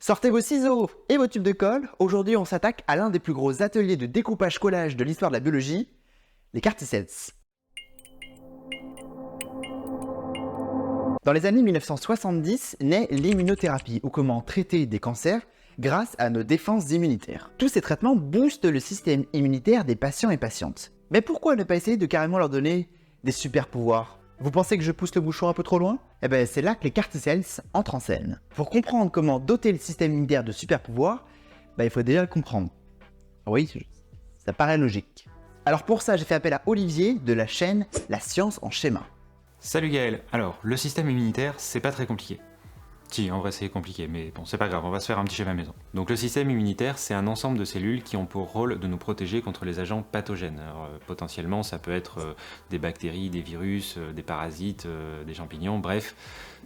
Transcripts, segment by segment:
Sortez vos ciseaux et vos tubes de colle. Aujourd'hui, on s'attaque à l'un des plus gros ateliers de découpage-collage de l'histoire de la biologie, les carticelles. Dans les années 1970, naît l'immunothérapie, ou comment traiter des cancers grâce à nos défenses immunitaires. Tous ces traitements boostent le système immunitaire des patients et patientes. Mais pourquoi ne pas essayer de carrément leur donner des super pouvoirs? Vous pensez que je pousse le bouchon un peu trop loin? Eh ben c'est là que les carticelles entrent en scène. Pour comprendre comment doter le système immunitaire de super pouvoirs, il faut déjà le comprendre. Oui, ça paraît logique. Alors pour ça, j'ai fait appel à Olivier de la chaîne La Science en Schéma. Salut Gaël. Alors, le système immunitaire, c'est pas très compliqué. Si, en vrai c'est compliqué, mais bon, c'est pas grave, on va se faire un petit schéma maison. Donc le système immunitaire, c'est un ensemble de cellules qui ont pour rôle de nous protéger contre les agents pathogènes. Alors, potentiellement, ça peut être des bactéries, des virus, des parasites, des champignons, bref.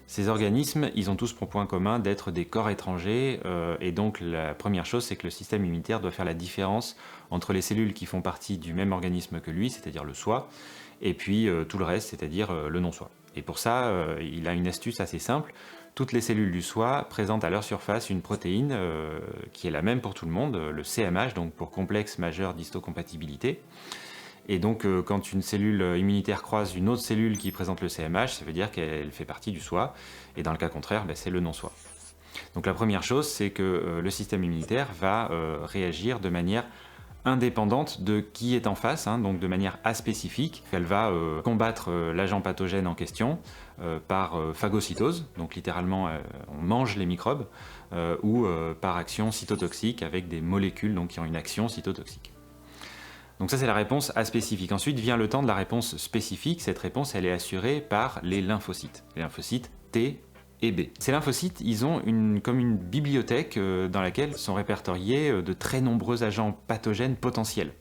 Ces organismes, ils ont tous pour point commun d'être des corps étrangers, et donc la première chose, c'est que le système immunitaire doit faire la différence entre les cellules qui font partie du même organisme que lui, c'est-à-dire le soi, et puis tout le reste, c'est-à-dire le non-soi. Et pour ça, il a une astuce assez simple. Toutes les cellules du soi présentent à leur surface une protéine qui est la même pour tout le monde, le CMH, donc pour complexe majeur d'histocompatibilité. Et donc quand une cellule immunitaire croise une autre cellule qui présente le CMH, ça veut dire qu'elle fait partie du soi, et dans le cas contraire, c'est le non-soi. Donc la première chose, c'est que le système immunitaire va réagir de manière indépendante de qui est en face, donc de manière aspécifique. Elle va combattre l'agent pathogène en question par phagocytose, donc littéralement on mange les microbes, ou par action cytotoxique avec des molécules qui ont une action cytotoxique. Donc ça c'est la réponse aspécifique. Ensuite vient le temps de la réponse spécifique. Cette réponse elle est assurée par les lymphocytes T et B. Ces lymphocytes, ils ont comme une bibliothèque dans laquelle sont répertoriés de très nombreux agents pathogènes potentiels.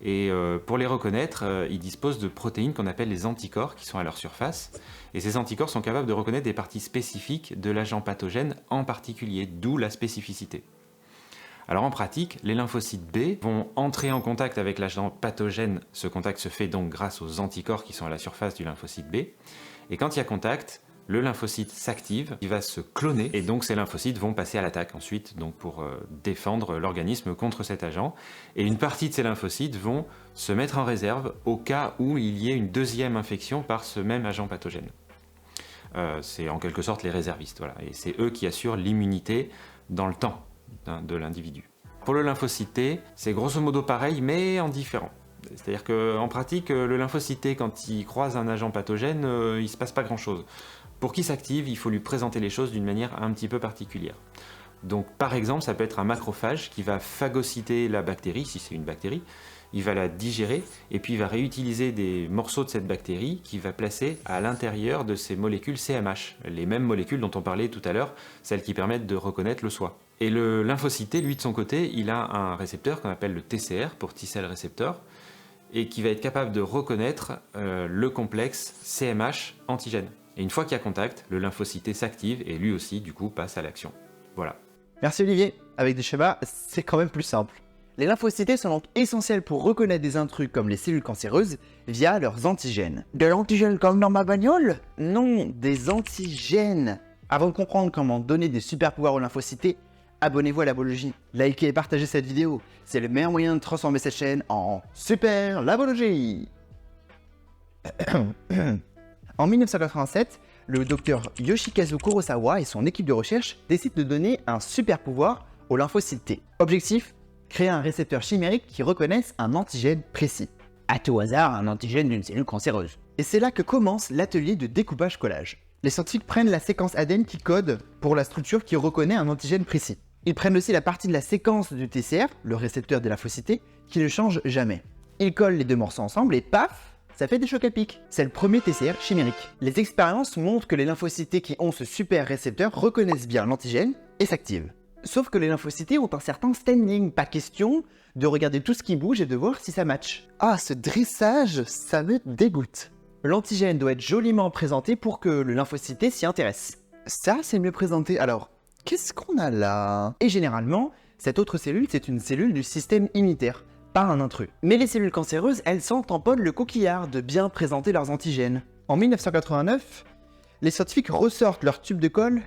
Et pour les reconnaître, ils disposent de protéines qu'on appelle les anticorps qui sont à leur surface. Et ces anticorps sont capables de reconnaître des parties spécifiques de l'agent pathogène en particulier, d'où la spécificité. Alors en pratique, les lymphocytes B vont entrer en contact avec l'agent pathogène. Ce contact se fait donc grâce aux anticorps qui sont à la surface du lymphocyte B. Et quand il y a contact, le lymphocyte s'active, il va se cloner, et donc ces lymphocytes vont passer à l'attaque ensuite, donc pour défendre l'organisme contre cet agent. Et une partie de ces lymphocytes vont se mettre en réserve au cas où il y ait une deuxième infection par ce même agent pathogène. C'est en quelque sorte les réservistes, voilà. Et c'est eux qui assurent l'immunité dans le temps de l'individu. Pour le lymphocyte T, c'est grosso modo pareil, mais en différent. C'est-à-dire qu'en pratique, le lymphocyte T, quand il croise un agent pathogène, il ne se passe pas grand-chose. Pour qu'il s'active, il faut lui présenter les choses d'une manière un petit peu particulière. Donc par exemple, ça peut être un macrophage qui va phagocyter la bactérie, si c'est une bactérie, il va la digérer, et puis il va réutiliser des morceaux de cette bactérie qu'il va placer à l'intérieur de ces molécules CMH, les mêmes molécules dont on parlait tout à l'heure, celles qui permettent de reconnaître le soi. Et le lymphocyte T, lui de son côté, il a un récepteur qu'on appelle le TCR, pour T-cell receptor, et qui va être capable de reconnaître le complexe CMH antigène. Et une fois qu'il y a contact, le lymphocyte T s'active et lui aussi, du coup, passe à l'action. Voilà. Merci Olivier. Avec des schémas, c'est quand même plus simple. Les lymphocytes sont donc essentiels pour reconnaître des intrus comme les cellules cancéreuses via leurs antigènes. De l'antigène comme dans ma bagnole? Non, des antigènes. Avant de comprendre comment donner des super pouvoirs aux lymphocytes, abonnez-vous à la biologie. Likez et partagez cette vidéo. C'est le meilleur moyen de transformer cette chaîne en super la biologie. En 1987, le docteur Yoshikazu Kurosawa et son équipe de recherche décident de donner un super pouvoir aux lymphocytes T. Objectif, créer un récepteur chimérique qui reconnaisse un antigène précis. À tout hasard, un antigène d'une cellule cancéreuse. Et c'est là que commence l'atelier de découpage-collage. Les scientifiques prennent la séquence ADN qui code pour la structure qui reconnaît un antigène précis. Ils prennent aussi la partie de la séquence du TCR, le récepteur des lymphocytes, qui ne change jamais. Ils collent les deux morceaux ensemble et paf, ça fait des chocs à pic. C'est le premier TCR chimérique. Les expériences montrent que les lymphocytes qui ont ce super récepteur reconnaissent bien l'antigène et s'activent. Sauf que les lymphocytes ont un certain standing, pas question de regarder tout ce qui bouge et de voir si ça match. Ah, ce dressage, ça me dégoûte. L'antigène doit être joliment présenté pour que le lymphocyte s'y intéresse. Ça, c'est mieux présenté. Alors, qu'est-ce qu'on a là? Et généralement, cette autre cellule, c'est une cellule du système immunitaire, pas un intrus. Mais les cellules cancéreuses, elles s'en tamponnent le coquillard de bien présenter leurs antigènes. En 1989, les scientifiques ressortent leurs tubes de colle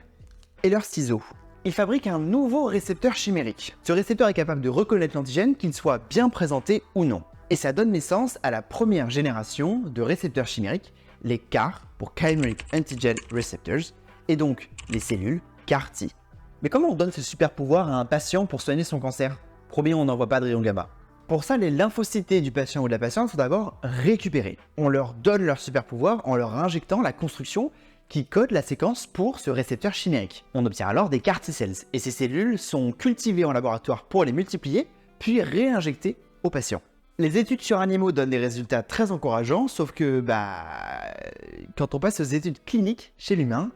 et leurs ciseaux. il fabrique un nouveau récepteur chimérique. Ce récepteur est capable de reconnaître l'antigène, qu'il soit bien présenté ou non. Et ça donne naissance à la première génération de récepteurs chimériques, les CAR, pour Chimeric Antigen Receptors, et donc les cellules CAR-T. Mais comment on donne ce super pouvoir à un patient pour soigner son cancer? Promis, on n'envoie pas de rayons gamma. Pour ça, les lymphocytes du patient ou de la patiente sont d'abord récupérés. On leur donne leur super pouvoir en leur injectant la construction qui code la séquence pour ce récepteur chimérique. On obtient alors des CAR T-cells, et ces cellules sont cultivées en laboratoire pour les multiplier, puis réinjectées aux patients. Les études sur animaux donnent des résultats très encourageants, sauf que, quand on passe aux études cliniques chez l'humain,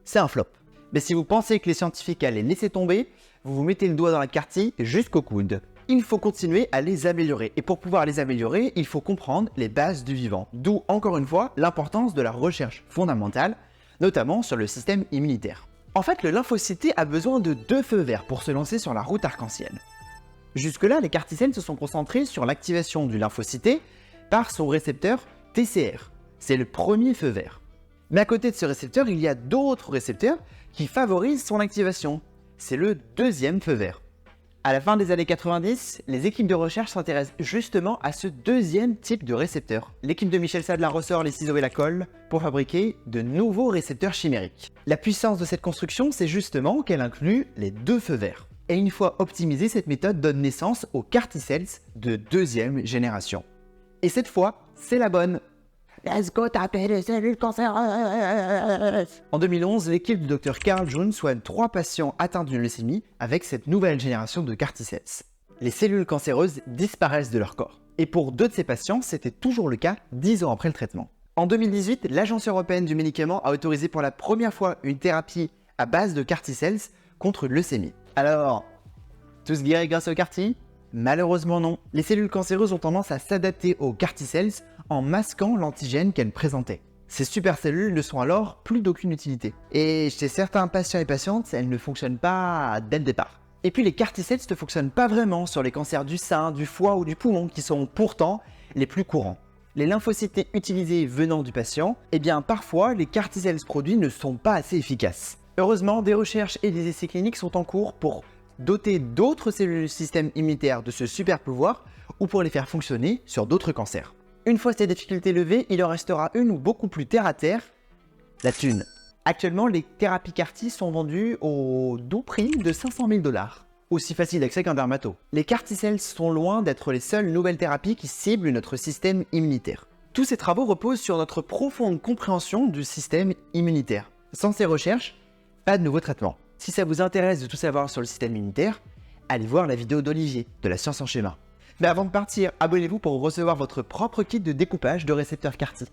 c'est un flop. Mais si vous pensez que les scientifiques allaient laisser tomber, vous vous mettez le doigt dans la cartille jusqu'au coude. Il faut continuer à les améliorer, et pour pouvoir les améliorer, il faut comprendre les bases du vivant. D'où, encore une fois, l'importance de la recherche fondamentale, notamment sur le système immunitaire. En fait, le lymphocyte a besoin de 2 feux verts pour se lancer sur la route arc-en-ciel. Jusque-là, les CAR T-cells se sont concentrés sur l'activation du lymphocyte par son récepteur TCR. C'est le premier feu vert. Mais à côté de ce récepteur, il y a d'autres récepteurs qui favorisent son activation. C'est le deuxième feu vert. À la fin des années 90, les équipes de recherche s'intéressent justement à ce deuxième type de récepteur. L'équipe de Michel Sadelain ressort les ciseaux et la colle pour fabriquer de nouveaux récepteurs chimériques. La puissance de cette construction, c'est justement qu'elle inclut les 2 feux verts. Et une fois optimisée, cette méthode donne naissance aux CAR T-cells de 2e génération. Et cette fois, c'est la bonne. Let's go taper les cellules cancéreuses. En 2011, l'équipe du Dr Carl June soigne 3 patients atteints d'une leucémie avec cette nouvelle génération de CAR T-cells. Les cellules cancéreuses disparaissent de leur corps. Et pour 2 de ces patients, c'était toujours le cas 10 ans après le traitement. En 2018, l'Agence européenne du médicament a autorisé pour la première fois une thérapie à base de CAR T-cells contre une leucémie. Alors, tous guéris grâce aux CAR T? Malheureusement non. Les cellules cancéreuses ont tendance à s'adapter aux CAR T-cells en masquant l'antigène qu'elles présentaient. Ces super cellules ne sont alors plus d'aucune utilité. Et chez certains patients et patientes, elles ne fonctionnent pas dès le départ. Et puis les CAR T-cells ne fonctionnent pas vraiment sur les cancers du sein, du foie ou du poumon, qui sont pourtant les plus courants. Les lymphocytes utilisés venant du patient, parfois les CAR T-cells produits ne sont pas assez efficaces. Heureusement, des recherches et des essais cliniques sont en cours pour doter d'autres cellules du système immunitaire de ce super pouvoir ou pour les faire fonctionner sur d'autres cancers. Une fois ces difficultés levées, il en restera une ou beaucoup plus terre à terre, la thune. Actuellement, les thérapies CAR-T sont vendues au doux prix de 500 000 $. Aussi facile d'accès qu'un dermato. Les CAR T-cells sont loin d'être les seules nouvelles thérapies qui ciblent notre système immunitaire. Tous ces travaux reposent sur notre profonde compréhension du système immunitaire. Sans ces recherches, pas de nouveaux traitements. Si ça vous intéresse de tout savoir sur le système immunitaire, allez voir la vidéo d'Olivier, de la science en schéma. Mais avant de partir, abonnez-vous pour recevoir votre propre kit de découpage de récepteurs CAR-T.